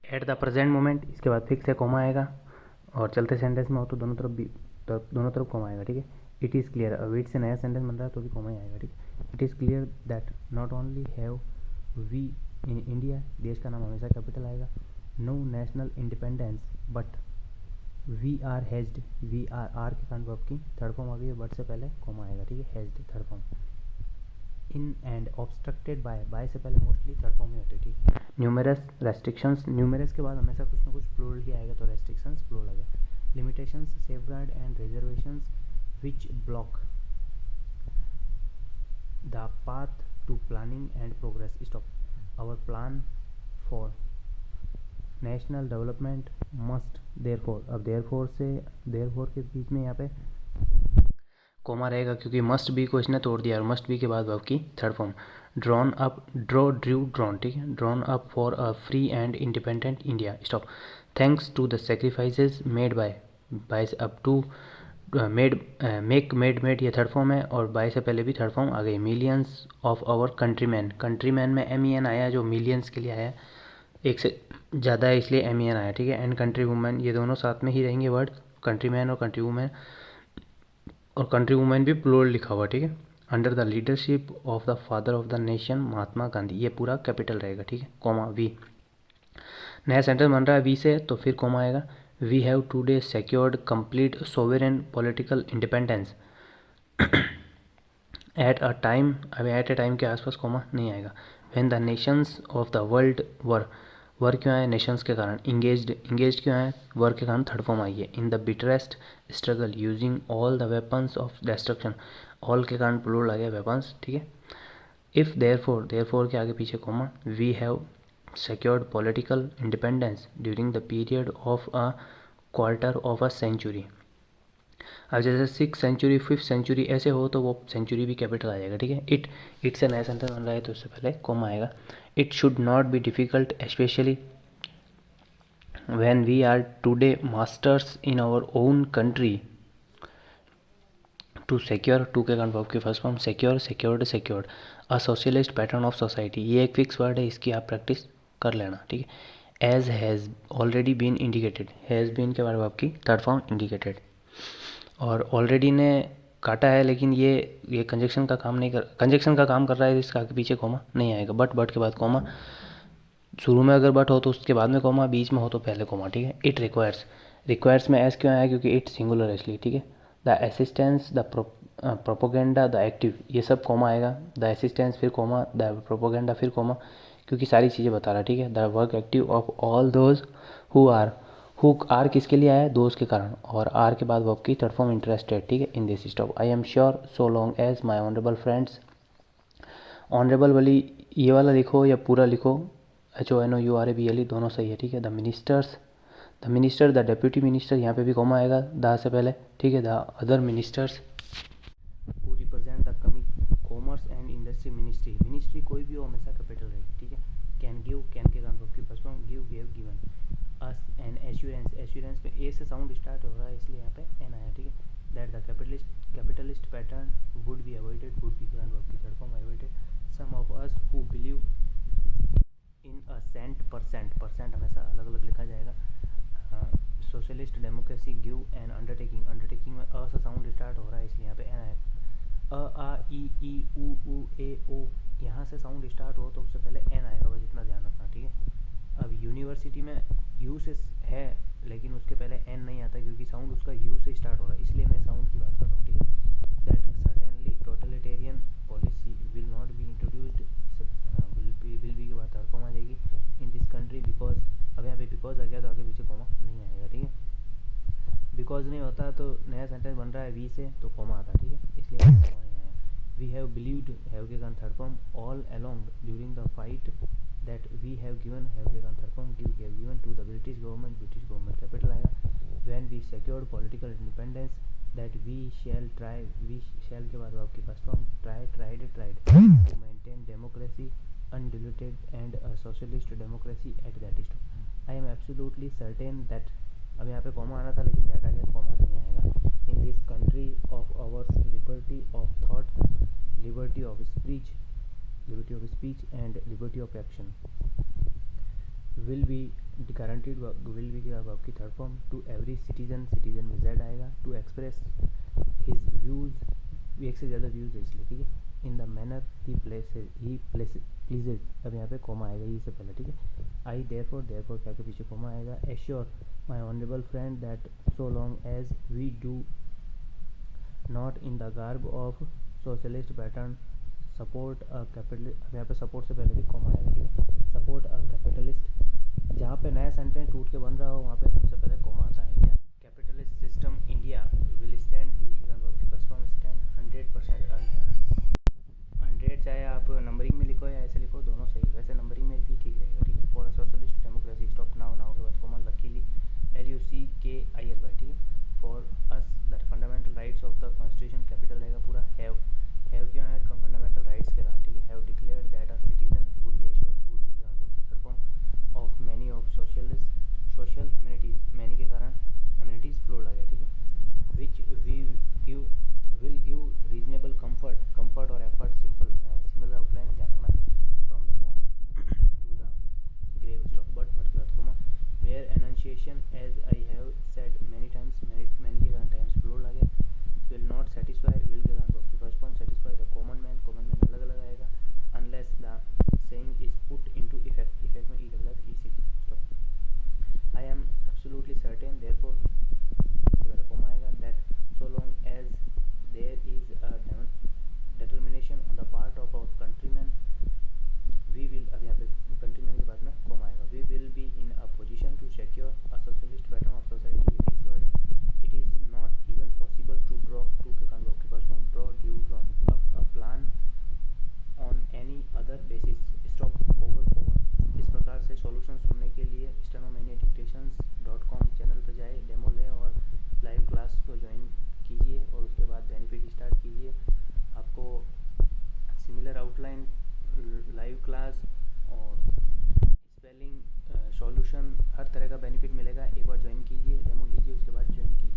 At the present moment, इसके बाद fix है कॉमा आएगा, और चलते सेंटेंस में हो तो दोनों तरफ भी, तो दोनों तरफ कॉमा आएगा, ठीक है। इट इज़ क्लियर, वेट से नया सेंटेंस बन रहा है तो भी कॉमा ही आएगा, ठीक है। It is clear that not only have we in India, देश का नाम हमेशा कैपिटल आएगा, no national independence but we are hazed, we are के कारण वर्ब की थर्ड फॉर्म आ गई है, बट से पहले कॉमा आएगा, ठीक है, hazed third form. In and obstructed by से पहले मोस्टली थर्ड फॉर्म ही होते हैं, ठीक है। न्यूमरस रेस्ट्रिक्शंस, न्यूमरस के बाद हमेशा कुछ ना कुछ प्लूरल ही आएगा, तो रेस्ट्रिक्शंस प्लूरल आ गया। Limitations, safeguard and reservations which block the path to planning and progress, stop our plan for national development must therefore, अब देयरफॉर से देयरफॉर के बीच में यहाँ पे कोमा रहेगा क्योंकि मस्ट बी को इसने तोड़ दिया, और मस्ट बी के बाद वर्ब की third form. Drawn up, draw, drew, drawn, ठीक है। Drawn up for a free and independent India, stop. Thanks to the sacrifices made by up to made, made ये थर्ड फॉर्म है, और bye से पहले भी थर्ड फॉर्म आ गई। Millions of our countryman, countryman में MEN आया जो मिलियंस के लिए आया, एक से ज़्यादा है इसलिए MEN आया, ठीक है। एंड कंट्री वुमेन, ये दोनों साथ में ही रहेंगे वर्ड, कंट्रीमैन और कंट्री वुमेन, और कंट्री वुमेन भी प्लूरल लिखा हुआ, ठीक है। Under the leadership of the father of the nation Mahatma Gandhi, ये पूरा कैपिटल रहेगा, ठीक है। कॉमा वी, नया सेंटेंस बन रहा है वी से तो फिर कॉमा आएगा। We have today secured complete sovereign political independence at a time, अभी एट ए टाइम के आसपास कॉमा नहीं आएगा। When the nations of the world were क्यों आए, नेशंस के कारण। इंगेज्ड, इंगेज्ड क्यों आए, वर के कारण थर्ड फॉर्म आई है। In the bitterest struggle using all the weapons of destruction, all के कारण प्लूरल आ गया वेपन्स, ठीक है। इफ़ देयरफॉर, देयरफॉर के आगे पीछे comma. We have secured political independence during the period of a quarter of a century, अब जैसे 6th century 5th century ऐसे हो तो वो सेंचुरी भी कैपिटल आ जाएगा, ठीक है। इट से नया सेंटेंस बन रहा है तो उससे पहले कॉमा आएगा। It should not be difficult specially when we are today masters in our own country to secure, to के कारण वर्ब की first form, secure, secured, secured a socialist pattern of society, ये एक फिक्स वर्ड है, इसकी आप practice कर लेना, ठीक है। As has already been indicated, has been के बाद वर्ब की थर्ड फॉर्म इंडिकेटेड, और ऑलरेडी ने काटा है लेकिन ये कंजक्शन का काम नहीं कर, कंजक्शन का काम कर रहा है, इसका आगे पीछे कॉमा नहीं आएगा। बट के बाद कॉमा, शुरू में अगर बट हो तो उसके बाद में कॉमा, बीच में हो तो पहले कॉमा, ठीक है। इट रिक्वायर्स, रिक्वायर्स में एस क्यों आया, क्योंकि इट सिंगुलर है इसलिए, ठीक है। The assistance, the propaganda, the active, ये सब कॉमा आएगा। द असिस्टेंस फिर कॉमा, द प्रोपोगेंडा फिर कॉमा, क्योंकि सारी चीज़ें बता रहा है, ठीक है। The work active of all those who are किसके लिए आया है, दोस्त के कारण, और आर के बाद वर्ब की थर्ड फॉर्म इंटरेस्टेड, ठीक है। In this stop I am sure so long as my honourable friends, honourable वाली ये वाला लिखो या पूरा लिखो, HONOURABLE दोनों सही है, ठीक है। The ministers, the minister, the deputy minister, यहाँ पे भी कॉमा आएगा द से पहले, ठीक है। The other ministers who represent the commerce and industry ministry, ministry कोई भी हो हमेशा कैपिटल रहेगी, ठीक है। कैन गिव, कैन के कारण की first form, give, gave, given. Us and assurance, assurance में ए से साउंड स्टार्ट हो रहा है इसलिए यहाँ पे एन आया, ठीक है। That the capitalist pattern would be avoided, would be grand verb की third form avoided. Some of us who believe in a cent, percent हमेशा अलग अलग लिखा जाएगा। Socialist democracy give an undertaking, undertaking में अ से साउंड स्टार्ट हो रहा है इसलिए यहाँ पे एन आएगा। आ ई ऊ ए ओ, यहाँ से साउंड स्टार्ट हो तो उससे पहले एन आएगा, बस इतना ध्यान रखना, ठीक है। अब यूनिवर्सिटी में यू से है लेकिन उसके पहले एन नहीं आता क्योंकि साउंड उसका यू से स्टार्ट हो रहा है, इसलिए मैं साउंड की बात कर रहा हूँ, ठीक है। That certainly totalitarian policy will not be introduced, will be के बाद थर्ड फॉर्म आ जाएगी। इन दिस कंट्री बिकॉज, अब यहाँ पे बिकॉज आ गया तो आगे पीछे कॉमा नहीं आएगा, ठीक है। बिकॉज नहीं होता तो नया सेंटेंस बन रहा है वी से तो कॉमा आता, ठीक है, इसलिए कॉमा नहीं आया। वी हैव बिलीव्ड, हैव के कारण third form, all along during the fight that we have given, have के कारण third form, give, gave, given to the British government capital आएगा। When we secured political independence that we shall try, we shall के बाद आपकी first form, tried to maintain democracy undiluted and a socialist democracy at that stop. I am absolutely certain that, अब यहाँ पे comma आना था लेकिन that आ गया तो कॉमा नहीं आएगा। In this country of ours liberty of thought, liberty of speech and liberty of action will be guaranteed will be का वर्ब की third form. To every citizen, citizen में जेड आएगा. टू एक्सप्रेस हिज व्यूज़, एक से ज़्यादा views है इसलिए, ठीक है. इन द मैनर ही प्लीजेड, अब यहाँ पे कोमा आएगा ये से पहले, ठीक है. आई देयरफॉर, देयरफॉर क्या के पीछे कोमा आएगा. Assure my honourable friend that so long as we do not in the garb of socialist pattern support a capitalist, अब यहाँ पे सपोर्ट से पहले भी कॉमा आएगा, ठीक है. सपोर्ट अ कैपिटलिस्ट, जहाँ पे नया सेंटेंस टूट के बन रहा हो वहाँ पे सबसे पहले कॉमा आता है. क्या capitalist system India will stand, will के वर्ब की फर्स्ट फॉर्म स्टैंड 100%. 100 चाहे आप नंबरिंग में लिखो या ऐसे लिखो दोनों सही, वैसे नंबरिंग में भी ठीक रहेगा, ठीक है. For a socialist democracy stop now, now के बाद कॉमा लकीली LUCKILY, ठीक है. For us the fundamental rights of the constitution, capital रहेगा पूरा. हैव क्यों है, फंडामेंटल राइट्स के कारण, ठीक है. Have declared that a citizen would be assured, would be की third form of many of social amenities, many के कारण एमिनिटीज प्लूरल आ गया, ठीक है. Which we give will give reasonable comfort, comfort और एफर्ट सिंपल आउटलाइन ध्यान रखना. फ्रॉम द वॉर्म to the grave stop but के बाद comma. Mere enunciation as I have said many times, many के कारण टाइम्स प्लूरल आ गया. विल नॉट सेटिस्फाई, विल के कारण वर्ब की first form. Satisfy the common man अलग अलग आएगा. Unless the saying is put into effect, effect में EFFECT. Stop. I am absolutely certain, therefore इससे पहले कॉमा आएगा. That so long as there is a determination on the part of our countrymen, we will, अब यहाँ पे countrymen के बाद में कॉमा आएगा. we will be in a position to secure a socialist pattern of society, ये fix word है. it is not even possible to draw, to के कारण वर्ब की first form. draw, drew, drawn. up a plan on any other basis. stop, over. इस प्रकार से solution सुनने के लिए stenomaniadictations.com चैनल पे जाए, डेमो लें और लाइव क्लास को ज्वाइन कीजिए और उसके बाद बेनिफिट स्टार्ट कीजिए. आपको सिमिलर आउटलाइन, लाइव क्लास और स्पेलिंग, सॉल्यूशन, हर तरह का बेनिफिट मिलेगा. एक बार ज्वाइन कीजिए, डेमो लीजिए, उसके बाद ज्वाइन कीजिए.